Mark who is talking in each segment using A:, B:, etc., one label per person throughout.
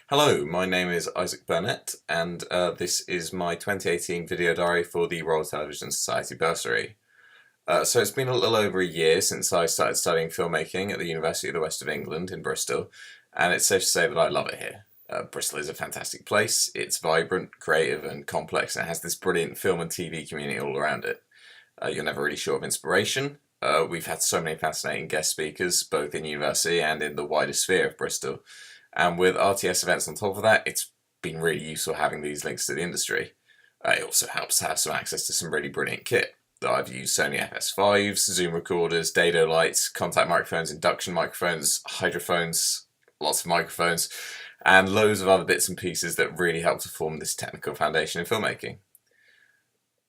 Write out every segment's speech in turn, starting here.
A: Hello, my name is Isaac Burnett, and this is my 2018 video diary for the Royal Television Society Bursary. So it's been a little over a year since I started studying filmmaking at the University of the West of England in Bristol, and it's safe to say that I love it here. Bristol is a fantastic place. It's vibrant, creative, and complex, and it has this brilliant film and TV community all around it. You're never really short of inspiration. We've had so many fascinating guest speakers, both in university and in the wider sphere of Bristol. And with RTS events on top of that, it's been really useful having these links to the industry. It also helps to have some access to some really brilliant kit. I've used Sony FS5s, Zoom recorders, dado lights, contact microphones, induction microphones, hydrophones, lots of microphones, and loads of other bits and pieces that really help to form this technical foundation in filmmaking.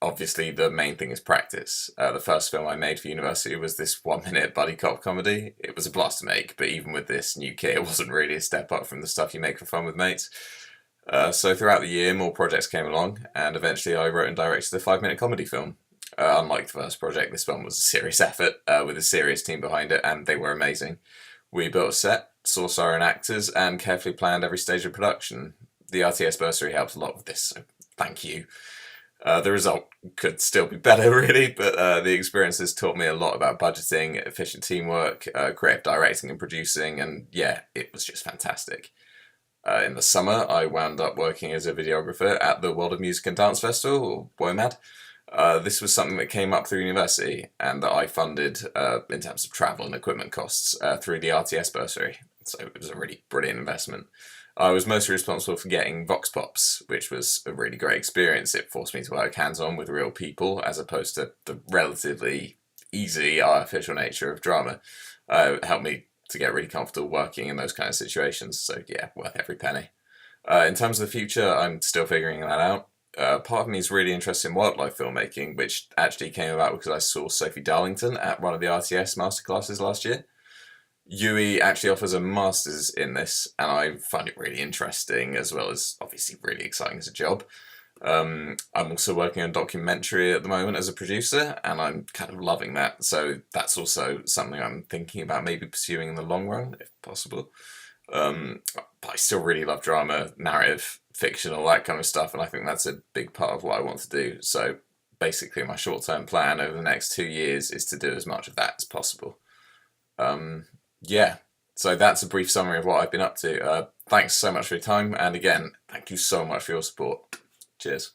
A: Obviously, the main thing is practice. The first film I made for university was this 1-minute buddy cop comedy. It was a blast to make, but even with this new kit, it wasn't really a step up from the stuff you make for fun with mates. So throughout the year, more projects came along, and eventually I wrote and directed a 5-minute comedy film. Unlike the first project, this one was a serious effort, with a serious team behind it, and they were amazing. We built a set, sourced our own actors, and carefully planned every stage of production. The RTS bursary helped a lot with this, so thank you. The result could still be better, really, but the experience has taught me a lot about budgeting, efficient teamwork, creative directing and producing, and yeah, it was just fantastic. In the summer, I wound up working as a videographer at the World of Music and Dance Festival, or WOMAD. This was something that came up through university, and that I funded in terms of travel and equipment costs through the RTS bursary, so it was a really brilliant investment. I was mostly responsible for getting Vox Pops, which was a really great experience. It forced me to work hands-on with real people, as opposed to the relatively easy artificial nature of drama. It helped me to get really comfortable working in those kind of situations, so yeah, worth every penny. In terms of the future, I'm still figuring that out. Part of me is really interested in wildlife filmmaking, which actually came about because I saw Sophie Darlington at one of the RTS masterclasses last year. UE actually offers a master's in this, and I find it really interesting, as well as obviously really exciting as a job. I'm also working on a documentary at the moment as a producer, and I'm kind of loving that, so that's also something I'm thinking about maybe pursuing in the long run, if possible. But I still really love drama, narrative, fiction, all that kind of stuff, and I think that's a big part of what I want to do. So basically my short-term plan over the next 2 years is to do as much of that as possible. Yeah, so that's a brief summary of what I've been up to. Thanks so much for your time, and again, thank you so much for your support. Cheers.